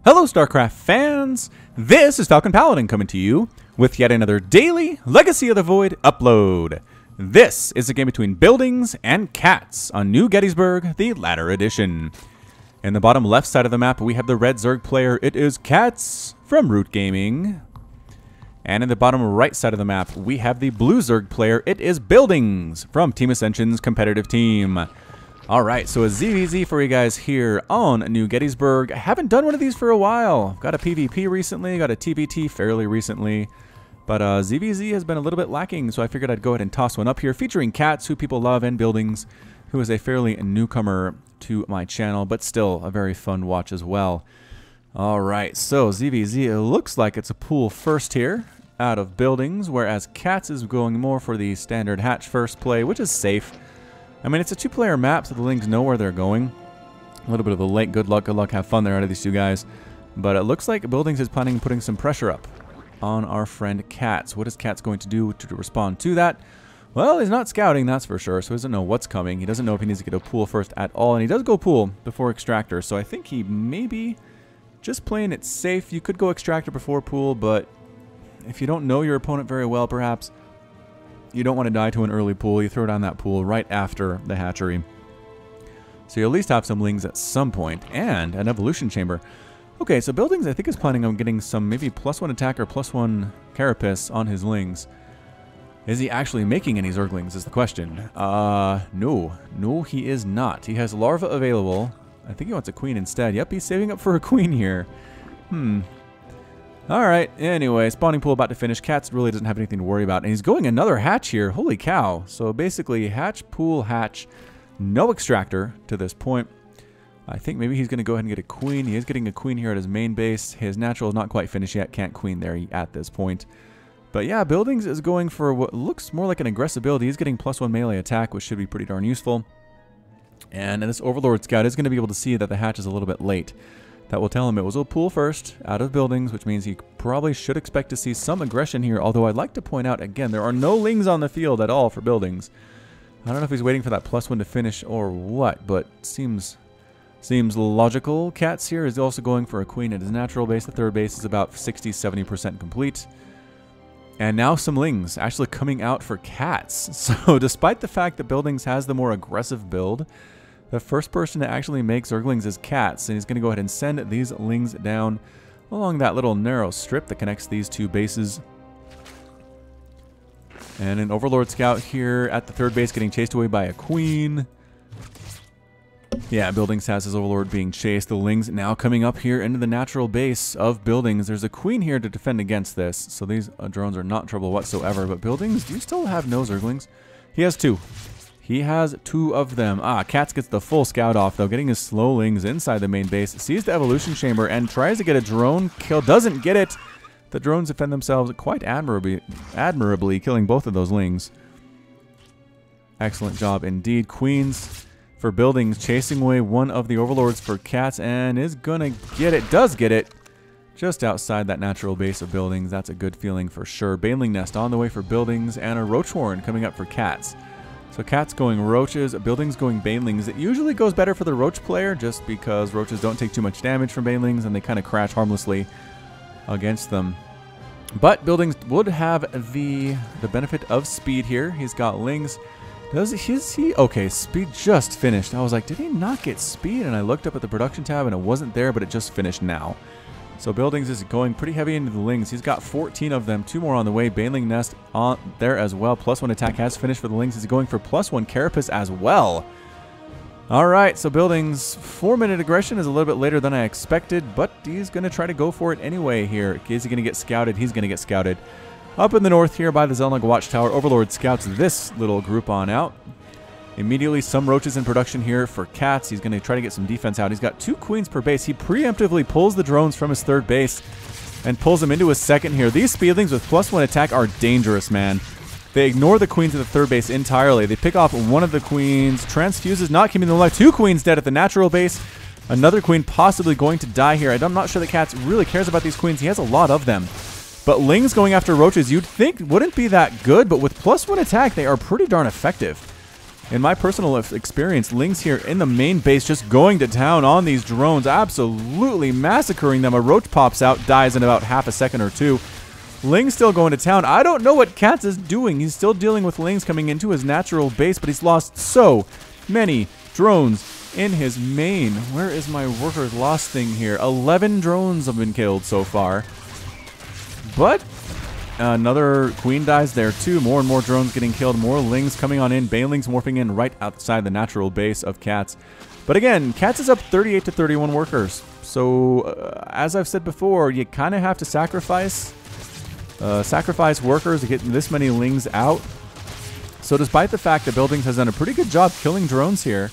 Hello StarCraft fans, this is Falcon Paladin coming to you with yet another daily Legacy of the Void upload. This is a game between Buildings and Catz on New Gettysburg, the latter edition. In the bottom left side of the map we have the red Zerg player, it is Catz from Root Gaming. And in the bottom right side of the map we have the blue Zerg player, it is Buildings from Team Ascension's competitive team. Alright, so a ZVZ for you guys here on New Gettysburg. I haven't done one of these for a while. Got a PvP recently, got a TVT fairly recently. But ZVZ has been a little bit lacking, so I figured I'd go ahead and toss one up here featuring Catz, who people love, and Buildings, who is a fairly newcomer to my channel, but still a very fun watch as well. Alright, so ZVZ, it looks like it's a pool first here out of Buildings, whereas Catz is going more for the standard hatch first play, which is safe. I mean, it's a two-player map, so the Lings know where they're going. A little bit of a late good luck, have fun there out of these two guys. But it looks like Buildings is planning on putting some pressure up on our friend Catz. What is Catz going to do to respond to that? Well, he's not scouting, that's for sure, so he doesn't know what's coming. He doesn't know if he needs to get a pool first at all, and he does go pool before extractor, so I think he may be just playing it safe. You could go extractor before pool, but if you don't know your opponent very well, perhaps, you don't want to die to an early pool. You throw down that pool right after the hatchery. So you at least have some Lings at some point, and an evolution chamber. Okay, so Buildings I think is planning on getting some maybe +1 attack or +1 carapace on his Lings. Is he actually making any Zerglings is the question. No. No, he is not. He has larva available. I think he wants a queen instead. Yep, he's saving up for a queen here. Alright, anyway, spawning pool about to finish. Catz really doesn't have anything to worry about. And he's going another hatch here. Holy cow. So basically, hatch, pool, hatch. No extractor to this point. I think maybe he's going to go ahead and get a queen. He is getting a queen here at his main base. His natural is not quite finished yet. Can't queen there at this point. But yeah, Buildings is going for what looks more like an aggressive build. He's getting +1 melee attack, which should be pretty darn useful. And this Overlord Scout is going to be able to see that the hatch is a little bit late. That will tell him it was a pool first out of Buildings, which means he probably should expect to see some aggression here. Although I'd like to point out, again, there are no Lings on the field at all for Buildings. I don't know if he's waiting for that +1 to finish or what, but seems logical. Catz here is also going for a queen at his natural base. The third base is about 60-70% complete. And now some Lings actually coming out for Catz. So despite the fact that Buildings has the more aggressive build, the first person to actually make Zerglings is Catz, and he's going to go ahead and send these Lings down along that little narrow strip that connects these two bases. And an Overlord Scout here at the third base getting chased away by a queen. Yeah, Buildings has his Overlord being chased. The Lings now coming up here into the natural base of Buildings. There's a queen here to defend against this, so these drones are not in trouble whatsoever. But Buildings, do you still have no Zerglings? He has two. He has two of them. Catz gets the full scout off, though, getting his slow Lings inside the main base. Sees the evolution chamber and tries to get a drone kill. Doesn't get it. The drones defend themselves quite admirably, killing both of those Lings. Excellent job indeed. Queens for Buildings, chasing away one of the Overlords for Catz, and is gonna get it. Does get it. Just outside that natural base of Buildings. That's a good feeling for sure. Baneling Nest on the way for Buildings, and a Roach Horn coming up for Catz. So Catz going Roaches, Buildings going Banelings. It usually goes better for the Roach player just because Roaches don't take too much damage from Banelings and they kind of crash harmlessly against them. But Buildings would have the benefit of speed here. He's got Lings. Okay, speed just finished. I was like, did he not get speed? And I looked up at the production tab and it wasn't there, but it just finished now. So Buildings is going pretty heavy into the Lings. He's got 14 of them, 2 more on the way. Baneling Nest on there as well. +1 attack has finished for the Lings. He's going for +1 carapace as well. Alright, so Buildings' 4-minute aggression is a little bit later than I expected, but he's going to try to go for it anyway here. Is he going to get scouted? He's going to get scouted. Up in the north here by the Zelnug Watchtower, Overlord scouts this little group on out. Immediately, some Roaches in production here for Catz. He's going to try to get some defense out. He's got 2 queens per base. He preemptively pulls the drones from his third base and pulls them into his second here. These Speedlings with +1 attack are dangerous, man. They ignore the queens at the third base entirely. They pick off one of the queens. Transfuses not keeping them alive. 2 queens dead at the natural base. Another queen possibly going to die here. I'm not sure that Catz really cares about these queens. He has a lot of them. But Lings going after Roaches, you'd think wouldn't be that good, but with +1 attack, they are pretty darn effective. In my personal experience, Lings here in the main base just going to town on these drones, absolutely massacring them. A roach pops out, dies in about half a second or two. Ling's still going to town. I don't know what Catz is doing. He's still dealing with Lings coming into his natural base, but he's lost so many drones in his main. Where is my workers lost thing here? 11 drones have been killed so far. But another queen dies there too. More and more drones getting killed. More Lings coming on in. Banelings morphing in right outside the natural base of Catz. But again, Catz is up 38 to 31 workers. So as I've said before, you kind of have to sacrifice workers to get this many Lings out. So despite the fact that Buildings has done a pretty good job killing drones here,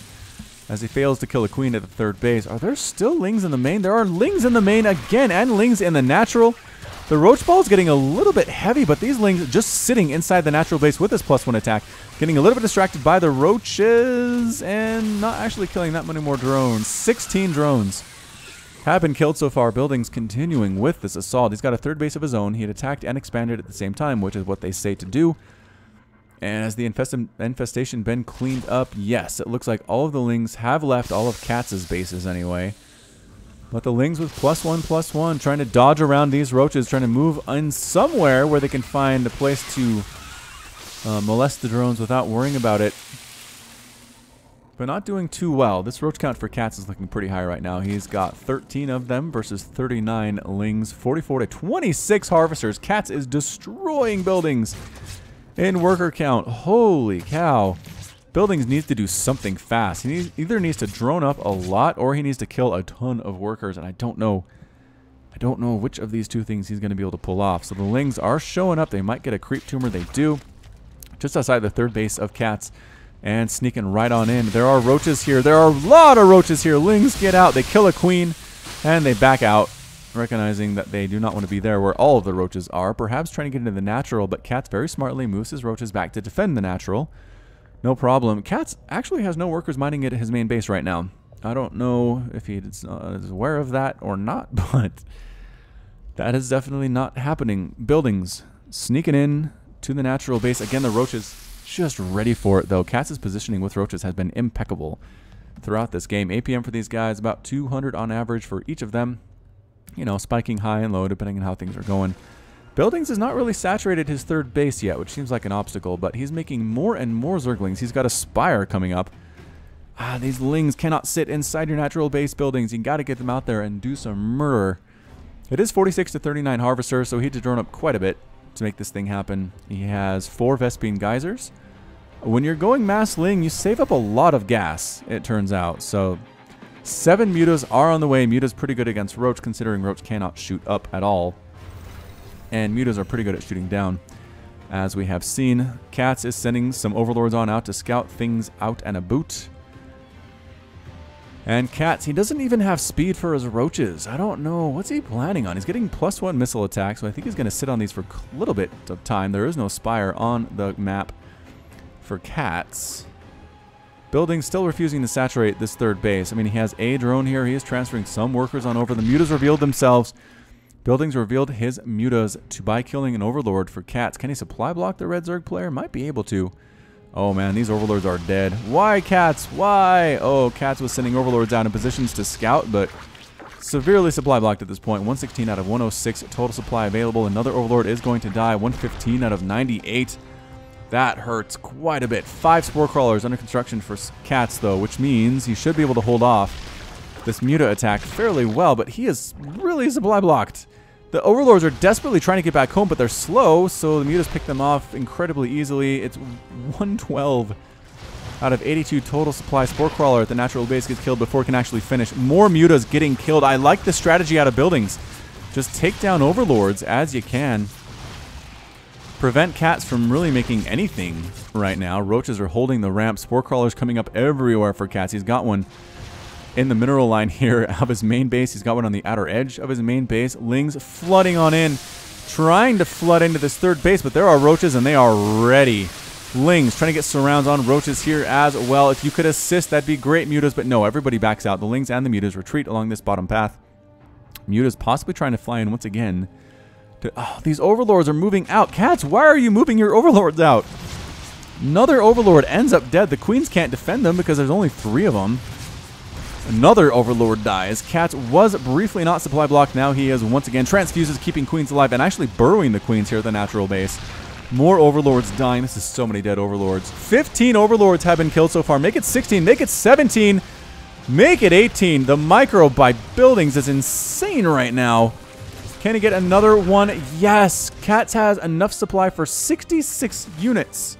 as he fails to kill a queen at the third base, are there still Lings in the main? There are Lings in the main again, and Lings in the natural. The roach ball is getting a little bit heavy, but these Lings just sitting inside the natural base with this +1 attack, getting a little bit distracted by the roaches and not actually killing that many more drones. 16 drones have been killed so far. Buildings continuing with this assault. He's got a third base of his own. He had attacked and expanded at the same time, which is what they say to do. And has the infestation been cleaned up? Yes, it looks like all of the Lings have left, all of Catz's bases anyway. But the Lings with +1/+1 trying to dodge around these roaches, trying to move in somewhere where they can find a place to molest the drones without worrying about it. But not doing too well. This roach count for Catz is looking pretty high right now. He's got 13 of them versus 39 Lings, 44 to 26 harvesters. Catz is destroying Buildings in worker count. Holy cow. Buildings needs to do something fast. He either needs to drone up a lot or he needs to kill a ton of workers, and I don't know which of these two things he's going to be able to pull off. So the Lings are showing up. They might get a creep tumor. They do. Just outside the third base of Catz and sneaking right on in. There are roaches here. There are a lot of roaches here. Lings get out. They kill a queen and they back out, recognizing that they do not want to be there where all of the roaches are. Perhaps trying to get into the natural, but Catz very smartly moves his roaches back to defend the natural. No problem. Catz actually has no workers mining at his main base right now. I don't know if he is aware of that or not, but that is definitely not happening. Buildings sneaking in to the natural base. Again, the roaches just ready for it, though. Catz's positioning with roaches has been impeccable throughout this game. APM for these guys, about 200 on average for each of them. You know, spiking high and low depending on how things are going. Buildings has not really saturated his third base yet, which seems like an obstacle, but he's making more and more Zerglings. He's got a Spire coming up. These Lings cannot sit inside your natural base. Buildings. You got to get them out there and do some murder. It is 46 to 39 harvesters, so he had to drone up quite a bit to make this thing happen. He has 4 Vespine Geysers. When you're going mass Ling, you save up a lot of gas, it turns out. So 7 Mutas are on the way. Muta's pretty good against Roach, considering Roach cannot shoot up at all. And Mutas are pretty good at shooting down, as we have seen. Catz is sending some Overlords on out to scout things out and about. And Catz, he doesn't even have speed for his roaches. I don't know. What's he planning on? He's getting +1 missile attack, so I think he's going to sit on these for a little bit of time. There is no Spire on the map for Catz. Building still refusing to saturate this third base. I mean, he has a drone here. He is transferring some workers on over. The Mutas revealed themselves. Buildings revealed his Mutas to buy killing an Overlord for Catz. Can he supply block the Red Zerg player? Might be able to. Oh man, these Overlords are dead. Why, Catz? Why? Oh, Catz was sending Overlords out in positions to scout, but severely supply blocked at this point. 116 out of 106 total supply available. Another Overlord is going to die. 115 out of 98. That hurts quite a bit. 5 Spore Crawlers under construction for Catz, though, which means he should be able to hold off this Muta attack fairly well, but he is really supply blocked. The Overlords are desperately trying to get back home, but they're slow, so the Mutas pick them off incredibly easily. It's 112 out of 82 total supply. Spore Crawler at the natural base gets killed before it can actually finish. More Mutas getting killed. I like the strategy out of Buildings. Just take down Overlords as you can. Prevent Catz from really making anything right now. Roaches are holding the ramp. Spore Crawlers coming up everywhere for Catz. He's got one in the mineral line here of his main base. He's got one on the outer edge of his main base. Lings flooding on in, trying to flood into this third base, but there are roaches and they are ready. Lings trying to get surrounds on roaches here as well. If you could assist, that'd be great, Mutas, but no, everybody backs out. The Lings and the Mutas retreat along this bottom path. Mutas possibly trying to fly in once again. These Overlords are moving out. Catz, why are you moving your Overlords out? Another Overlord ends up dead. The Queens can't defend them because there's only 3 of them. Another Overlord dies. Catz was briefly not supply blocked. Now he is once again transfuses, keeping Queens alive and actually burrowing the Queens here at the natural base. More Overlords dying. This is so many dead Overlords. 15 Overlords have been killed so far. Make it 16. Make it 17. Make it 18. The micro by Buildings is insane right now. Can he get another one? Yes. Catz has enough supply for 66 units.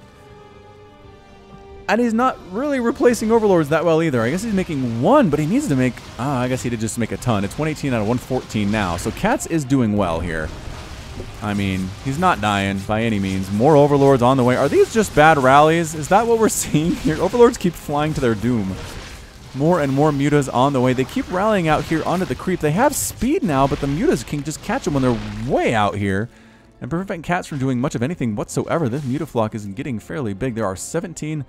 And he's not really replacing Overlords that well either. I guess he's making 1, but he needs to make... I guess he did just make a ton. It's 118 out of 114 now. So Catz is doing well here. I mean, he's not dying by any means. More Overlords on the way. Are these just bad rallies? Is that what we're seeing here? Overlords keep flying to their doom. More and more mutas on the way. They keep rallying out here onto the creep. They have speed now, but the mutas can just catch them when they're way out here and prevent Catz from doing much of anything whatsoever. This mutaflock is getting fairly big. There are 17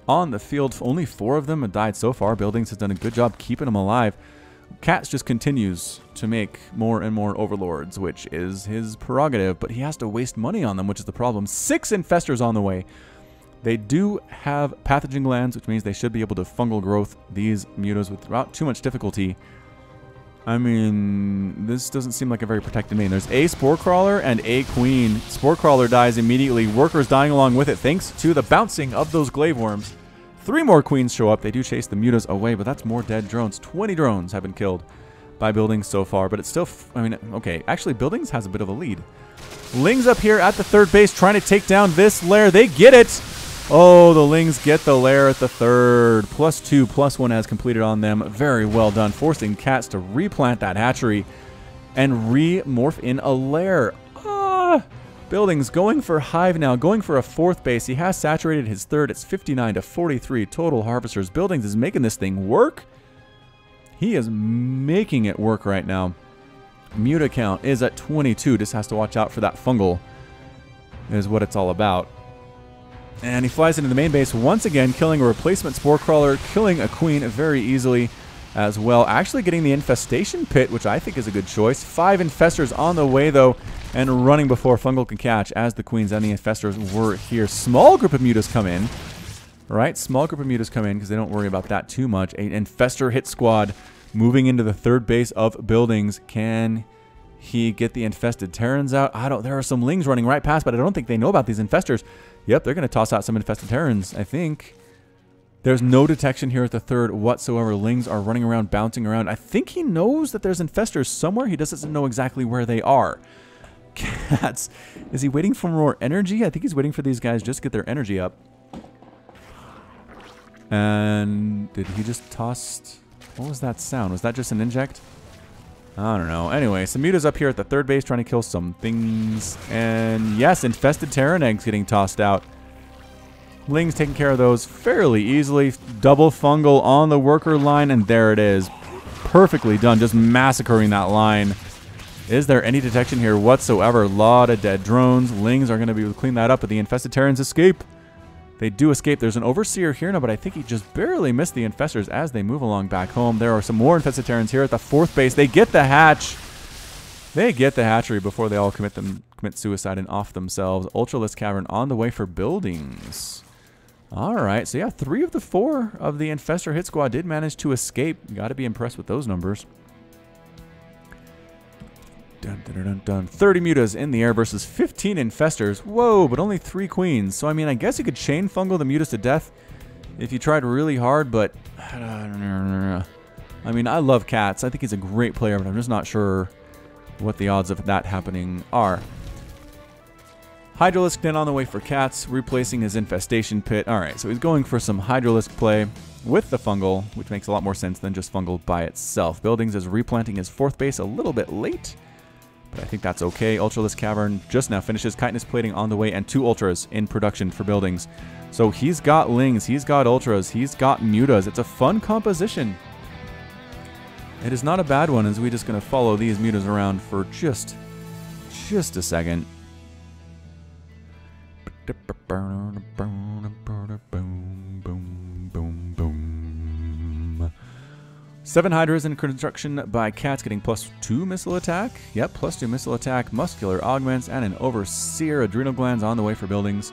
on the field. Only 4 of them have died so far. Buildings has done a good job keeping them alive. Catz just continues to make more and more Overlords, which is his prerogative, but he has to waste money on them, which is the problem. 6 Infestors on the way. They do have pathogen glands, which means they should be able to fungal growth these mutas without too much difficulty. I mean, this doesn't seem like a very protected main. There's a Spore Crawler and a Queen. Spore Crawler dies immediately. Workers dying along with it thanks to the bouncing of those Glaive Worms. 3 more Queens show up. They do chase the mutas away, but that's more dead drones. 20 drones have been killed by Buildings so far, but it's still... I mean, okay, actually Buildings has a bit of a lead. Lings up here at the 3rd base trying to take down this lair. They get it! Oh, the Lings get the lair at the 3rd. +2, +1 has completed on them. Very well done, forcing Catz to replant that hatchery and re-morph in a lair. Buildings going for Hive now, going for a 4th base. He has saturated his 3rd. It's 59 to 43 total harvesters. Buildings is making this thing work. He is making it work right now. Muta count is at 22. Just has to watch out for that fungal is what it's all about. And he flies into the main base once again, killing a replacement Spore Crawler, killing a Queen very easily as well. Actually getting the Infestation Pit, which I think is a good choice. 5 Infestors on the way, though, and running before Fungal can catch, as the Queens and the Infestors were here. Small group of mutas come in, right? Small group of mutas come in because they don't worry about that too much. An Infestor hit squad moving into the 3rd base of Buildings. Can he get the infested Terrans out? There are some Lings running right past, but I don't think they know about these Infestors. Yep, they're going to toss out some infested Terrans, I think. There's no detection here at the 3rd whatsoever. Lings are running around, bouncing around. I think he knows that there's Infestors somewhere. He just doesn't know exactly where they are. Catz, is he waiting for more energy? I think he's waiting for these guys just to get their energy up. And did he just toss... What was that sound? Was that just an inject? I don't know. Anyway, some mutas up here at the 3rd base trying to kill some things. And yes, infested Terran eggs getting tossed out. Lings taking care of those fairly easily. Double fungal on the worker line, and there it is. Perfectly done, just massacring that line. Is there any detection here whatsoever? A lot of dead drones. Lings are going to be able to clean that up, but the infested Terrans escape. They do escape. There's an Overseer here now, but I think he just barely missed the Infestors as they move along back home. There are some more infested Terrans here at the 4th base. They get the hatch. They get the hatchery before they all commit suicide and off themselves. Ultralisk Cavern on the way for Buildings. All right, so yeah, 3 of the 4 of the Infestor hit squad did manage to escape. Got to be impressed with those numbers. Dun, dun, dun, dun. 30 mutas in the air versus 15 Infestors. Whoa, but only 3 Queens. So, I mean, I guess you could chain fungal the mutas to death if you tried really hard, but... I mean, I love Catz. I think he's a great player, but I'm just not sure what the odds of that happening are. Hydralisk then on the way for Catz, replacing his Infestation Pit. Alright, so he's going for some Hydralisk play with the fungal, which makes a lot more sense than just fungal by itself. Buildings is replanting his 4th base a little bit late, but I think that's okay. Ultralisk Cavern just now finishes. Chitinous Plating on the way, and 2 Ultras in production for Buildings. So he's got Lings, he's got Ultras, he's got Mutas. It's a fun composition. It is not a bad one, as we're just going to follow these Mutas around for just a second. 7 Hydras in construction by Catz, getting +2 missile attack. Yep, +2 missile attack, muscular augments, and an Overseer. Adrenal Glands on the way for Buildings.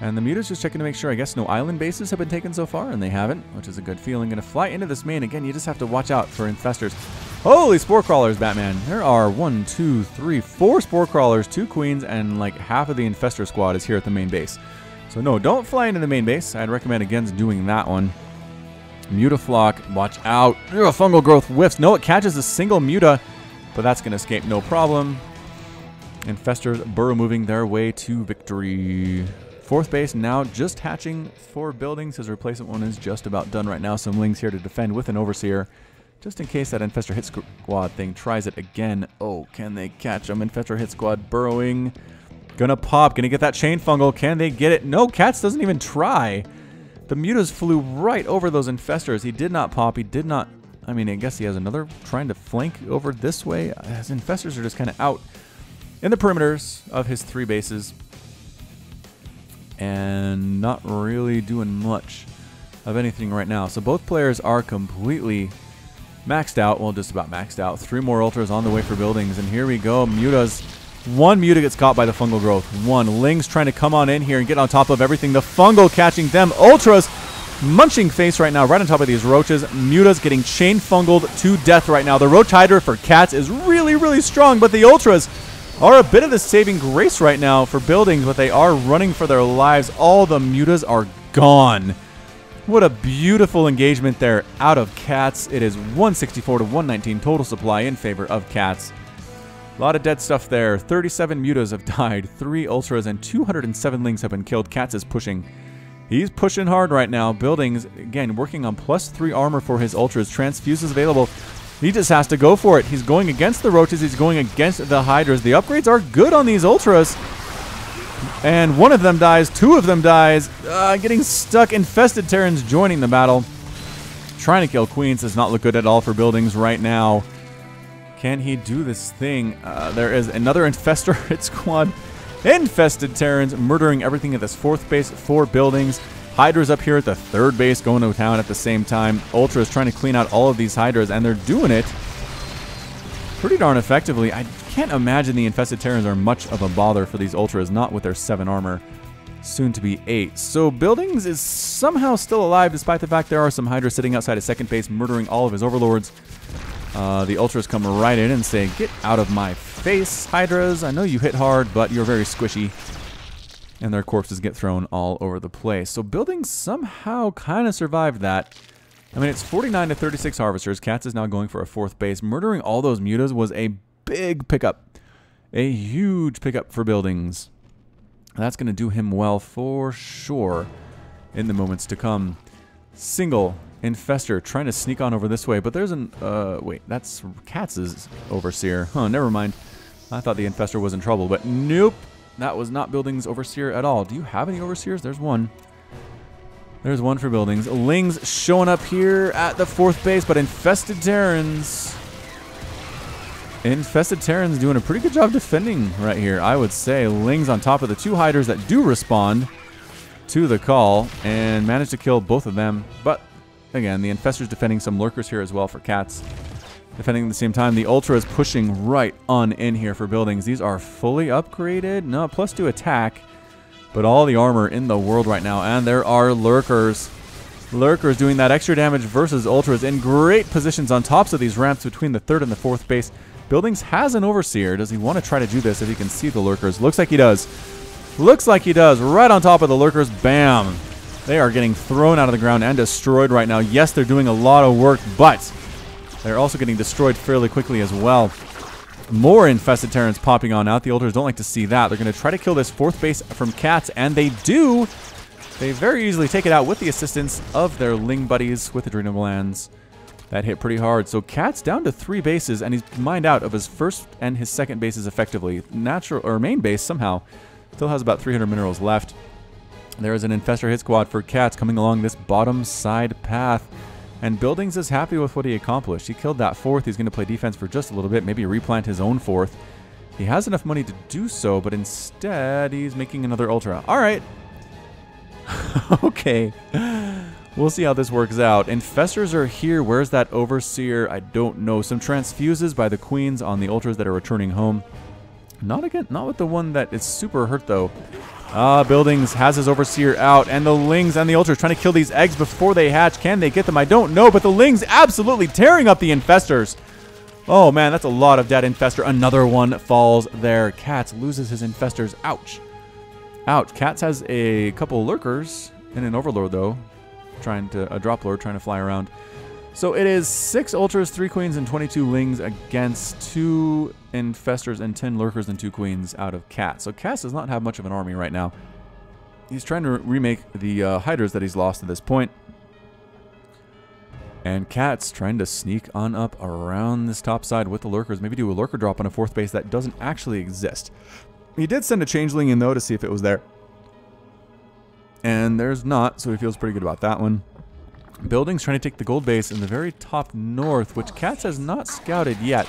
And the Muta's just checking to make sure, I guess, no island bases have been taken so far, and they haven't, which is a good feeling. Going to fly into this main. Again, you just have to watch out for infestors. Holy spore crawlers, Batman. There are 1, 2, 3, 4 spore crawlers, 2 queens, and like half of the infestor squad is here at the main base. So no, don't fly into the main base. I'd recommend against doing that one. Mutaflock, watch out. Ugh, fungal growth whiffs. No, it catches a single Muta, but that's going to escape no problem. Infestors burrow moving their way to victory. 4th base now just hatching 4 buildings. His replacement one is just about done right now. Some Lings here to defend with an Overseer. Just in case that Infestor Hit Squad thing tries it again. Oh, can they catch him? Infestor Hit Squad burrowing. Gonna pop. Gonna get that Chain Fungal. Can they get it? No, Catz doesn't even try. The Mutas flew right over those Infestors. He did not pop. He did not... I mean, I guess he has another trying to flank over this way. His Infestors are just kind of out in the perimeters of his 3 bases. And not really doing much of anything right now. So both players are completely maxed out. Well, just about maxed out. 3 more Ultras on the way for buildings. And here we go. Mutas. 1 Muta gets caught by the fungal growth. 1 Lings trying to come on in here and get on top of everything. The fungal catching them. Ultras munching face right now right on top of these roaches. Mutas getting chain fungaled to death right now. The Roach Hydra for Catz is really, really strong, but the Ultras are a bit of the saving grace right now for buildings, but they are running for their lives. All the Mutas are gone. What a beautiful engagement there out of Catz. It is 164 to 119 total supply in favor of Catz. A lot of dead stuff there. 37 Mutas have died, 3 Ultras, and 207 Lings have been killed. Catz is pushing. He's pushing hard right now. Buildings, again, working on +3 armor for his Ultras. Transfuses available. He just has to go for it. He's going against the Roaches. He's going against the Hydras. The upgrades are good on these Ultras. And 1 of them dies. 2 of them dies. Getting stuck. Infested Terrans joining the battle. Trying to kill Queens does not look good at all for buildings right now. Can he do this thing? There is another Infestor Hit Squad. Infested Terrans murdering everything at this 4th base. 4 buildings. Hydra's up here at the 3rd base going to town at the same time. Ultra is trying to clean out all of these Hydras, and they're doing it pretty darn effectively. I can't imagine the Infested Terrans are much of a bother for these Ultras, not with their 7 armor. Soon to be 8. So Buildings is somehow still alive, despite the fact there are some Hydras sitting outside his 2nd base, murdering all of his Overlords. The Ultras come right in and say, "Get out of my face, Hydras. I know you hit hard, but you're very squishy." And their corpses get thrown all over the place. So Buildings somehow kind of survived that. I mean, it's 49 to 36 Harvesters. Catz is now going for a 4th base. Murdering all those Mutas was a big pickup. A huge pickup for Buildings. That's going to do him well for sure in the moments to come. Single Infestor trying to sneak on over this way. But there's an... wait, that's Catz's Overseer. Huh, never mind. I thought the Infestor was in trouble, but nope. That was not Buildings Overseer at all. Do you have any Overseers? There's one. There's one for Buildings. Lings showing up here at the 4th base, but Infested Terrans. Infested Terrans doing a pretty good job defending right here, I would say. Lings on top of the 2 Hydras that do respond to the call and manage to kill both of them. But, again, the Infestor's defending some Lurkers here as well for Catz. Defending at the same time, the Ultra is pushing right on in here for Buildings. These are fully upgraded. No, +2 attack. But all the armor in the world right now. And there are Lurkers. Lurkers doing that extra damage versus Ultras in great positions on tops of these ramps between the 3rd and the 4th base. Buildings has an Overseer. Does he want to try to do this if he can see the Lurkers? Looks like he does. Looks like he does. Right on top of the Lurkers. Bam. They are getting thrown out of the ground and destroyed right now. Yes, they're doing a lot of work, but they're also getting destroyed fairly quickly as well. More Infested Terrans popping on out. The Ultras don't like to see that. They're going to try to kill this 4th base from Catz, and they do. They very easily take it out with the assistance of their Ling buddies with Adrenal Glands. That hit pretty hard. So Catz down to 3 bases, and he's mined out of his 1st and his 2nd bases effectively. Natural or main base somehow still has about 300 minerals left. There is an Infestor Hit Squad for Catz coming along this bottom side path. And Buildings is happy with what he accomplished. He killed that 4th. He's going to play defense for just a little bit. Maybe replant his own 4th. He has enough money to do so, but instead he's making another Ultra. All right. Okay. We'll see how this works out. Infestors are here. Where's that Overseer? I don't know. Some transfuses by the Queens on the Ultras that are returning home. Not with the one that is super hurt, though. Buildings has his Overseer out, and the Lings and the Ultras trying to kill these eggs before they hatch. Can they get them? I don't know, but the Lings absolutely tearing up the Infestors. Oh, man, that's a lot of dead Infestor. Another one falls there. Catz loses his Infestors. Ouch. Ouch. Catz has a couple Lurkers and an Overlord, though. A Drop Lord trying to fly around. So it is 6 Ultras, 3 Queens, and 22 Lings against 2 Infestors and 10 Lurkers and 2 Queens out of Catz. So Catz does not have much of an army right now. He's trying to remake the Hydras that he's lost at this point. And Catz trying to sneak on up around this top side with the Lurkers. Maybe do a Lurker drop on a 4th base that doesn't actually exist. He did send a Changeling in, though, to see if it was there. And there's not, so he feels pretty good about that one. Buildings trying to take the gold base in the very top north, which Catz has not scouted yet.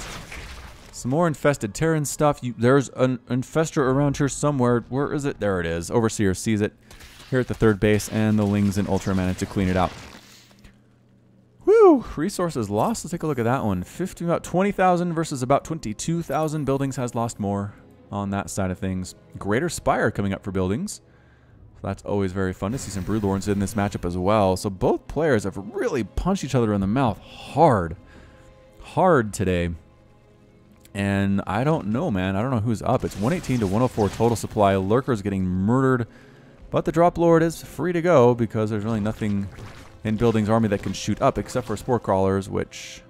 Some more infested Terran stuff. There's an Infestor around here somewhere. Where is it? There it is. Overseer sees it here at the 3rd base, and the Lings and Ultra managed to clean it out. Woo! Resources lost. Let's take a look at that one. About 20,000 versus about 22,000. Buildings has lost more on that side of things. Greater Spire coming up for Buildings. So that's always very fun to see some Broodlords in this matchup as well. So both players have really punched each other in the mouth hard. Hard today. And I don't know, man. I don't know who's up. It's 118 to 104 total supply. Lurkers getting murdered. But the Drop Lord is free to go because there's really nothing in Buildings' army that can shoot up except for Spore Crawlers, which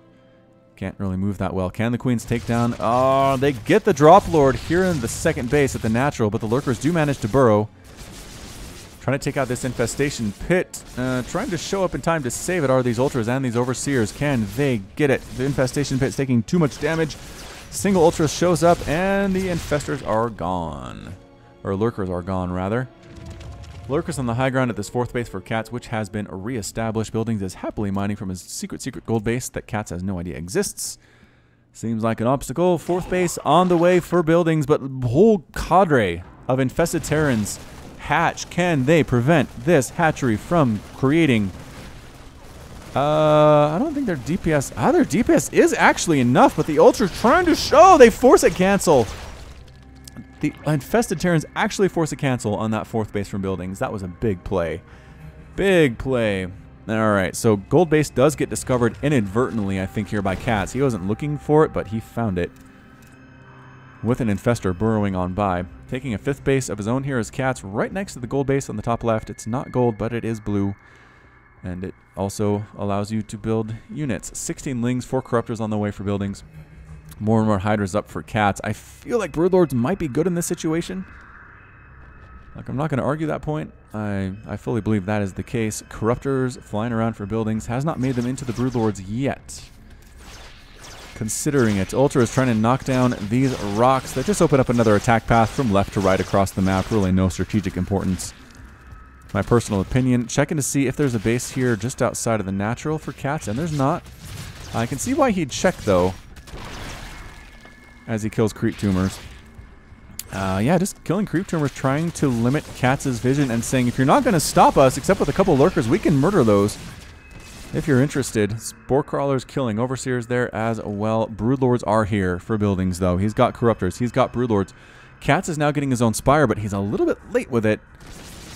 can't really move that well. Can the Queens take down? Oh, they get the Drop Lord here in the 2nd base at the natural, but the Lurkers do manage to burrow. Trying to take out this Infestation Pit. Trying to show up in time to save it are these Ultras and these Overseers. Can they get it? The Infestation Pit's taking too much damage. Single Ultra shows up, and the Infestors are gone. Or Lurkers are gone, rather. Lurkers on the high ground at this 4th base for Catz, which has been re-established. Buildings is happily mining from his secret gold base that Catz has no idea exists. Seems like an obstacle. 4th base on the way for Buildings, but whole cadre of infested Terrans hatch. Can they prevent this hatchery from creating... I don't think their DPS... their DPS is actually enough, but the Ultra's trying to show. They force a cancel. The infested Terrans actually force a cancel on that 4th base from Buildings. That was a big play. Big play. Alright, so gold base does get discovered inadvertently, I think, here by Catz. He wasn't looking for it, but he found it. With an Infestor burrowing on by. Taking a 5th base of his own here is Catz, right next to the gold base on the top left. It's not gold, but it is blue. And it also allows you to build units. 16 Lings, 4 Corruptors on the way for Buildings. More and more Hydras up for Catz. I feel like Broodlords might be good in this situation. Like, I'm not going to argue that point. I fully believe that is the case. Corruptors flying around for Buildings has not made them into the Broodlords yet. Considering it, Ultra is trying to knock down these rocks that just open up another attack path from left to right across the map. Really no strategic importance. My personal opinion. Checking to see if there's a base here just outside of the natural for Catz, and there's not. I can see why he'd check, though, as he kills creep tumors. Yeah, just killing creep tumors, trying to limit Catz's vision and saying, if you're not going to stop us, except with a couple Lurkers, we can murder those. If you're interested. Spore Crawlers killing Overseers there as well. Broodlords are here for Buildings, though. He's got Corruptors. He's got Broodlords. Catz is now getting his own Spire, but he's a little bit late with it.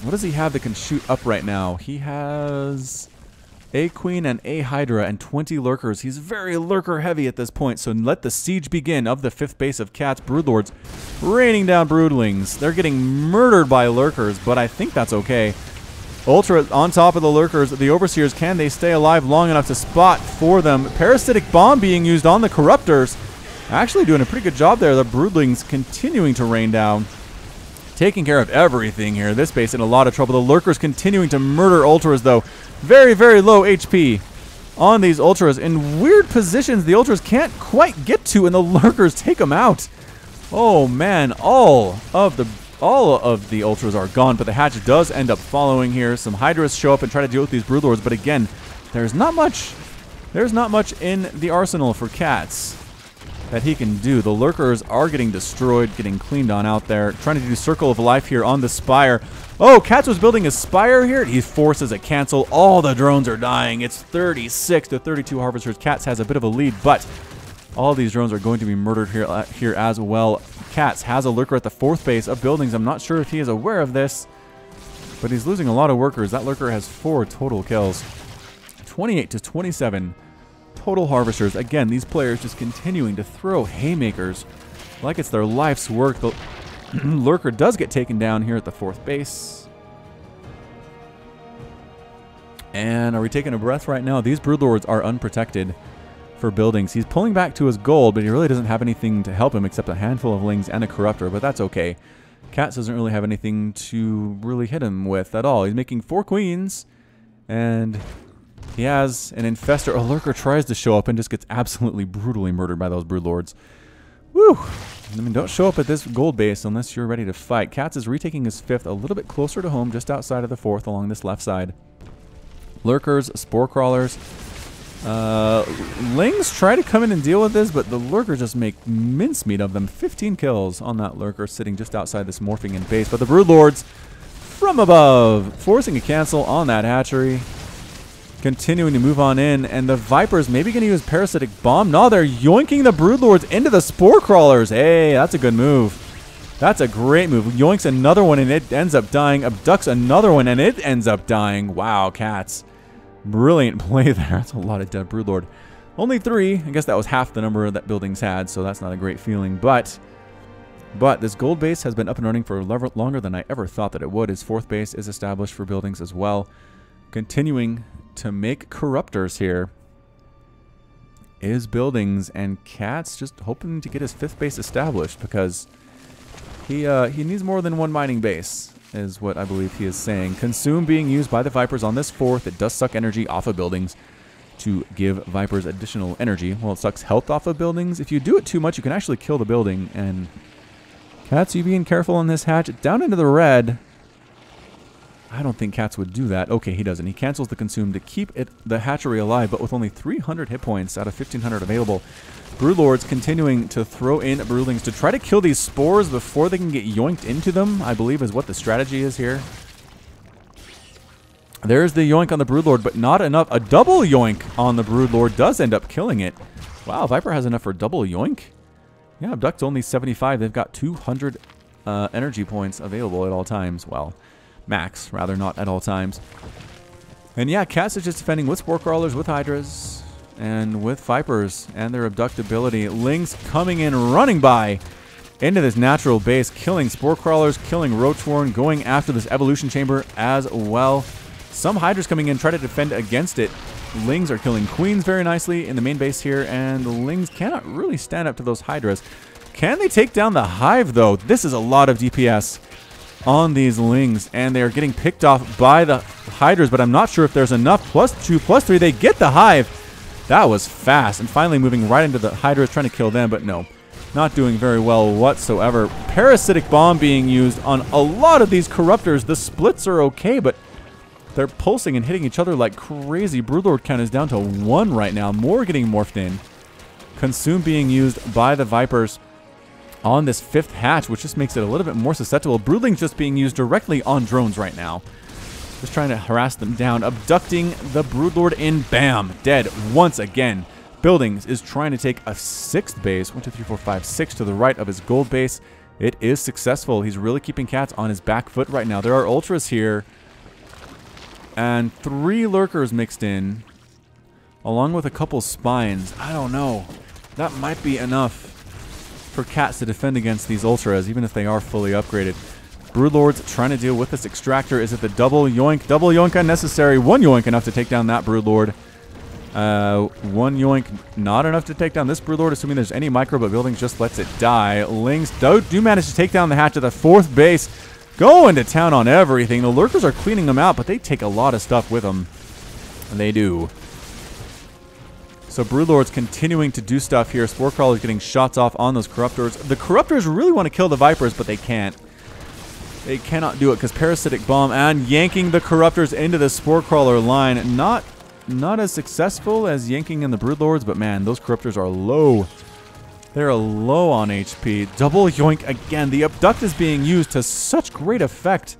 What does he have that can shoot up right now? He has a Queen and a Hydra and 20 Lurkers. He's very Lurker heavy at this point, so let the siege begin of the 5th base of Catz. Broodlords raining down Broodlings. They're getting murdered by Lurkers, but I think that's okay. Ultra on top of the Lurkers. The Overseers, can they stay alive long enough to spot for them? Parasitic Bomb being used on the Corruptors. Actually doing a pretty good job there. The Broodlings continuing to rain down. Taking care of everything here. This base in a lot of trouble. The Lurkers continuing to murder Ultras, though. Very, very low HP on these Ultras. In weird positions the Ultras can't quite get to, and the Lurkers take them out. Oh, man. All of the Ultras are gone, but the hatch does end up following here. Some Hydras show up and try to deal with these Broodlords, but again, there's not much in the arsenal for Catz that he can do. The Lurkers are getting destroyed, getting cleaned on out there. Trying to do Circle of Life here on the Spire. Oh, Catz was building a Spire here. He forces a cancel. All the drones are dying. It's 36 to 32 Harvesters. Catz has a bit of a lead, but all these drones are going to be murdered here as well. Catz has a lurker at the 4th base of buildings. I'm not sure if he is aware of this, but he's losing a lot of workers. That lurker has 4 total kills. 28 to 27 total harvesters. Again, these players just continuing to throw haymakers like it's their life's work. The lurker does get taken down here at the 4th base. And are we taking a breath right now? These broodlords are unprotected for buildings. He's pulling back to his gold, but he really doesn't have anything to help him except a handful of lings and a corruptor, but that's okay. Catz doesn't really have anything to really hit him with at all. He's making 4 queens, and he has an infestor. A lurker tries to show up and just gets absolutely brutally murdered by those broodlords. Woo! I mean, don't show up at this gold base unless you're ready to fight. Catz is retaking his 5th a little bit closer to home, just outside of the 4th along this left side. Lurkers, spore crawlers. Lings try to come in and deal with this, but the lurkers just make mincemeat of them. 15 kills on that lurker sitting just outside this morphing in base. But the broodlords from above, forcing a cancel on that hatchery. Continuing to move on in, and the Vipers maybe going to use Parasitic Bomb. No, they're yoinking the broodlords into the spore crawlers. Hey, that's a good move. That's a great move. Yoinks another one and it ends up dying. Abducts another one and it ends up dying. Wow, Catz. Brilliant play there. That's a lot of dead broodlord. Only 3. I guess that was half the number that buildings had, so that's not a great feeling. But this gold base has been up and running for longer than I ever thought that it would. His 4th base is established for buildings as well. Continuing to make corruptors here is buildings, and Catz just hoping to get his 5th base established because he needs more than 1 mining base, is what I believe he is saying. Consume being used by the Vipers on this 4th. It does suck energy off of buildings to give Vipers additional energy. Well, it sucks health off of buildings. If you do it too much, you can actually kill the building. And Catz, you being careful on this hatch. Down into the red. I don't think Catz would do that. Okay, he doesn't. He cancels the consume to keep the hatchery alive, but with only 300 hit points out of 1,500 available. Broodlords continuing to throw in broodlings to try to kill these spores before they can get yoinked into them, I believe is what the strategy is here. There's the yoink on the broodlord, but not enough. A double yoink on the broodlord does end up killing it. Wow, Viper has enough for double yoink. Yeah, Abduct's only 75. They've got 200 energy points available at all times. Well, max, rather, not at all times. And yeah, Catz is just defending with spore crawlers, with hydras, and with vipers, and their abductability. Lings coming in, running by into this natural base, killing spore crawlers, killing roachworn, going after this evolution chamber as well. Some hydras coming in, try to defend against it. Lings are killing queens very nicely in the main base here, and the Lings cannot really stand up to those hydras. Can they take down the hive, though? This is a lot of DPS on these Lings, and they are getting picked off by the hydras, but I'm not sure if there's enough. +2, +3, they get the hive. That was fast, and finally moving right into the hydras, trying to kill them, but no, not doing very well whatsoever. Parasitic bomb being used on a lot of these corruptors. The splits are okay, but they're pulsing and hitting each other like crazy. Broodlord count is down to 1 right now. More getting morphed in. Consume being used by the Vipers on this 5th hatch, which just makes it a little bit more susceptible. Broodlings just being used directly on drones right now. Just trying to harass them down. Abducting the Broodlord in. Bam! Dead once again. Buildings is trying to take a 6th base. 1, 2, 3, 4, 5, 6 to the right of his gold base. It is successful. He's really keeping Catz on his back foot right now. There are ultras here. And 3 lurkers mixed in, along with a couple spines. I don't know. That might be enough for Catz to defend against these ultras, even if they are fully upgraded. Broodlords trying to deal with this extractor. Is it the double yoink? Double yoink unnecessary. 1 yoink enough to take down that Broodlord. 1 yoink not enough to take down this Broodlord, assuming there's any micro, but buildings just lets it die. Lings do manage to take down the hatch at the 4th base. Going to town on everything. The lurkers are cleaning them out, but they take a lot of stuff with them. And they do. So Broodlord's continuing to do stuff here. Spore Crawler's getting shots off on those Corruptors. The Corruptors really want to kill the Vipers, but they can't. They cannot do it because Parasitic Bomb and yanking the Corruptors into the Spore Crawler line. Not as successful as yanking in the Broodlords, but man, those Corruptors are low. They're low on HP. Double yoink again. The Abduct is being used to such great effect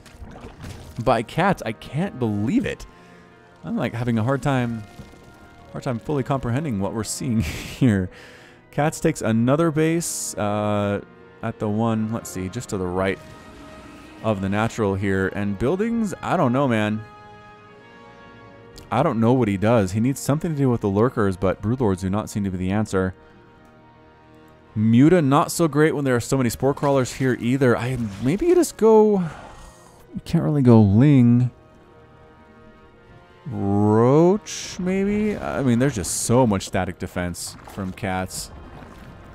by Catz. I can't believe it. I'm like having a hard time fully comprehending what we're seeing here. Catz takes another base. at the one, let's see, just to the right of the natural here. And buildings, I don't know, man. I don't know what he does. He needs something to do with the lurkers, but broodlords do not seem to be the answer. Muta, not so great when there are so many spore crawlers here either. Maybe you just go... You can't really go Ling. Roach, maybe? I mean, there's just so much static defense from Catz.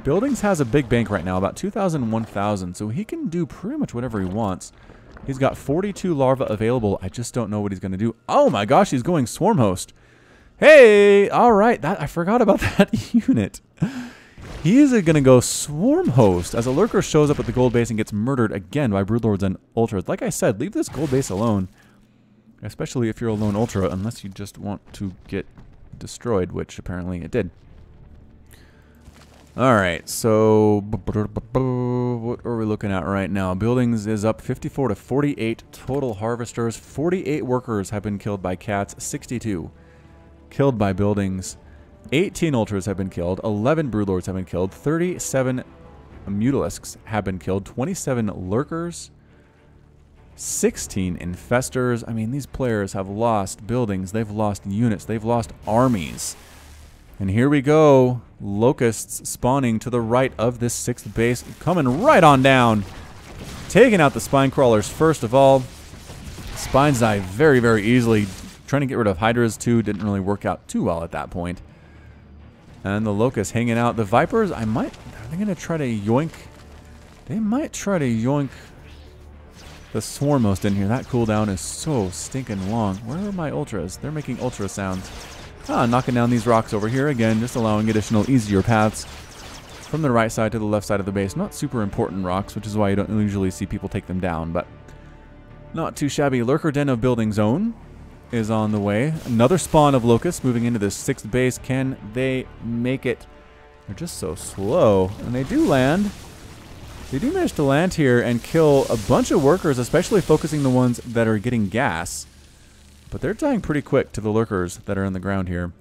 Buildings has a big bank right now, about 2,000, 1,000, so he can do pretty much whatever he wants. He's got 42 larvae available. I just don't know what he's going to do. Oh my gosh, he's going Swarm Host. Hey, all right, I forgot about that unit. He's going to go Swarm Host as a lurker shows up at the gold base and gets murdered again by broodlords and ultras. Like I said, leave this gold base alone, especially if you're a lone ultra, unless you just want to get destroyed, which apparently it did. All right, so what are we looking at right now? Buildings is up 54 to 48 total harvesters. 48 workers have been killed by Catz, 62 killed by buildings. 18 ultras have been killed, 11 broodlords have been killed, 37 mutalisks have been killed, 27 lurkers, 16 infestors. I mean, these players have lost buildings, they've lost units, they've lost armies. And here we go, locusts spawning to the right of this 6th base, coming right on down, taking out the spine crawlers first of all. Spines die very, very easily. Trying to get rid of hydras too didn't really work out too well at that point. And the locusts hanging out. The vipers, are they going to try to yoink? They might try to yoink the swarmmost in here. That cooldown is so stinking long. Where are my ultras? They're making ultra sounds. Knocking down these rocks over here again, just allowing additional easier paths from the right side to the left side of the base. Not super important rocks, which is why you don't usually see people take them down, but not too shabby. Lurker Den of Building Zone is on the way. Another spawn of locusts moving into this 6th base. Can they make it? They're just so slow, and they do land. They do manage to land here and kill a bunch of workers, especially focusing the ones that are getting gas. But they're dying pretty quick to the lurkers that are in the ground here.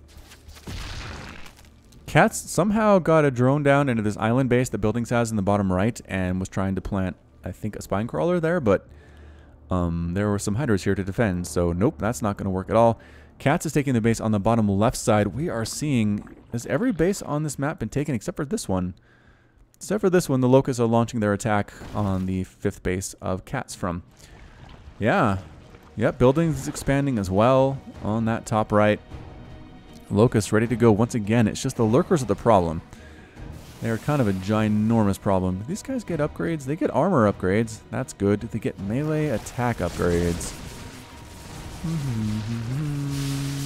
Catz somehow got a drone down into this island base that Buildings has in the bottom right and was trying to plant, I think, a spine crawler there, but there were some hydras here to defend, so nope, that's not going to work at all. Catz is taking the base on the bottom left side. We are seeing, has every base on this map been taken except for this one? Except for this one, the locusts are launching their attack on the 5th base of Catz from. Yeah. Yep, buildings is expanding as well on that top right. Locusts ready to go once again. It's just the lurkers are the problem. They are kind of a ginormous problem. Do these guys get upgrades? They get armor upgrades. That's good. They get melee attack upgrades.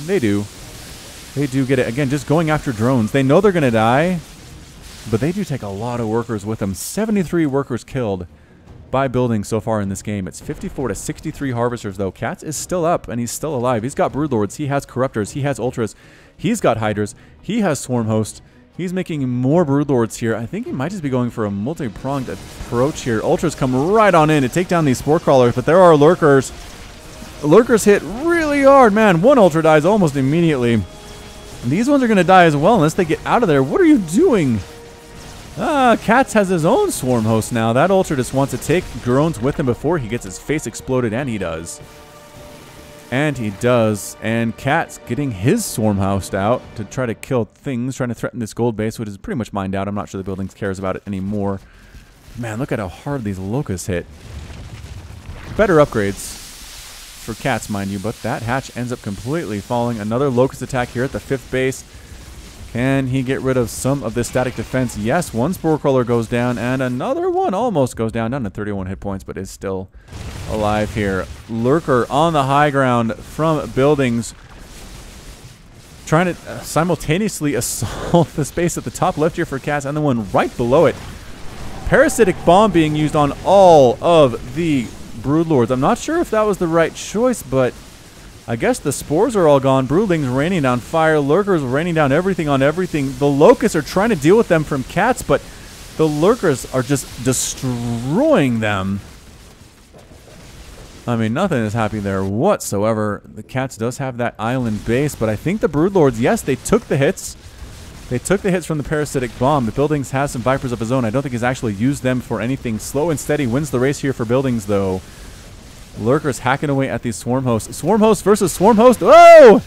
They do. They do get it. Again, just going after drones. They know they're going to die, but they do take a lot of workers with them. 73 workers killed by buildings so far in this game. It's 54 to 63 harvesters though. Catz is still up and he's still alive. He's got broodlords, he has corruptors, he has ultras, he's got hydras, he has swarm host. He's making more broodlords here. I think he might just be going for a multi-pronged approach here. Ultras come right on in to take down these spore crawlers, but there are lurkers. Lurkers hit really hard, man. One ultra dies almost immediately. And these ones are going to die as well unless they get out of there. What are you doing? Catz has his own swarm host now. That ultra just wants to take drones with him before he gets his face exploded, and he does. And he does. And Catz getting his swarm host out to try to kill things, trying to threaten this gold base, which is pretty much mined out. I'm not sure the buildings cares about it anymore. Man, look at how hard these locusts hit. Better upgrades for Catz, mind you, but that hatch ends up completely falling. Another locust attack here at the 5th base. Can he get rid of some of this static defense? Yes, one spore crawler goes down, and another one almost goes down to 31 hit points, but is still alive here. Lurker on the high ground from buildings, trying to simultaneously assault the space at the top left here for Catz, and the one right below it. Parasitic bomb being used on all of the broodlords. I'm not sure if that was the right choice, but I guess the spores are all gone. Broodlings raining down fire. Lurkers raining down everything on everything. The locusts are trying to deal with them from Catz, but the lurkers are just destroying them. I mean, nothing is happy there whatsoever. The Catz does have that island base, but I think the broodlords, yes, they took the hits. They took the hits from the parasitic bomb. The Buildings has some Vipers of his own. I don't think he's actually used them for anything. Slow and Steady wins the race here for Buildings, though. Lurkers hacking away at these Swarm Hosts. Swarm Host versus Swarm Host. Oh!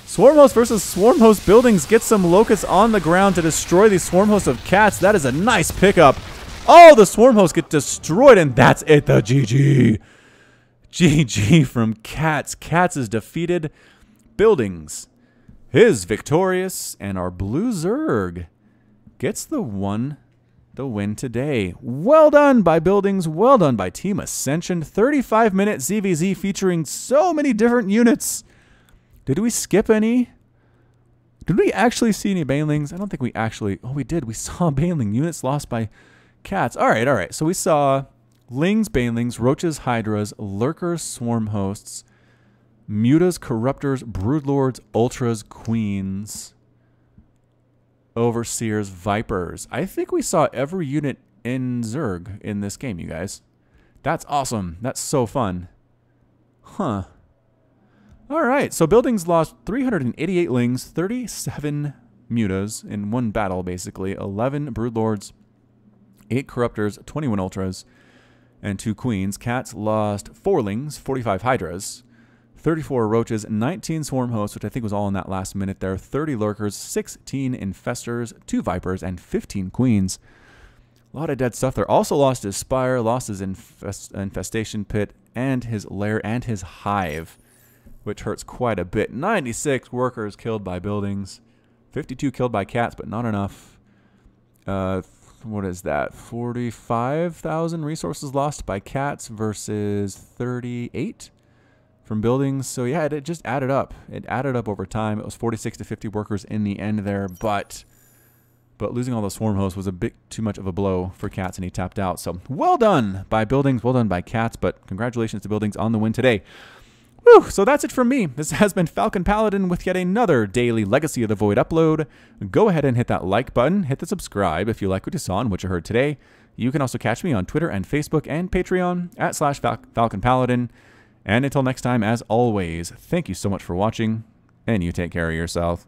Swarm Host versus Swarm Host. Buildings get some Locusts on the ground to destroy the Swarm Host of Catz. That is a nice pickup. Oh, the Swarm Hosts get destroyed, and that's it. The GG. GG from Catz. Catz is defeated. Buildings is victorious, and our blue Zerg gets the win today. Well done by Buildings. Well done by Team Ascension. 35-minute ZVZ featuring so many different units. Did we skip any? Did we actually see any Banelings? I don't think we actually... Oh, we did. We saw Baneling units lost by Catz. All right, all right. So we saw Lings, Banelings, Roaches, Hydras, Lurkers, Swarm Hosts, Mutas, Corruptors, Broodlords, Ultras, Queens, Overseers, Vipers. I think we saw every unit in Zerg in this game, you guys. That's awesome. That's so fun. Huh. All right. So Buildings lost 388 Lings, 37 Mutas in one battle, basically. 11 Broodlords, 8 Corruptors, 21 Ultras, and 2 Queens. Catz lost 4 Lings, 45 Hydras, 34 Roaches, 19 Swarm Hosts, which I think was all in that last minute there, 30 Lurkers, 16 Infestors, 2 Vipers, and 15 Queens. A lot of dead stuff there. Also lost his Spire, lost his Infestation Pit, and his Lair, and his Hive, which hurts quite a bit. 96 workers killed by Buildings, 52 killed by Catz, but not enough. What is that? 45,000 resources lost by Catz versus 38 from Buildings. So yeah, it just added up. It added up over time. It was 46 to 50 workers in the end there, but losing all the Swarm Hosts was a bit too much of a blow for Catz, and he tapped out. So well done by Buildings, well done by Catz, but congratulations to Buildings on the win today. Whew, so that's it from me. This has been Falcon Paladin with yet another daily Legacy of the Void upload. Go ahead and hit that like button, hit the subscribe if you like what you saw and what you heard today. You can also catch me on Twitter and Facebook and Patreon at /FalconPaladin. And until next time, as always, thank you so much for watching, and you take care of yourself.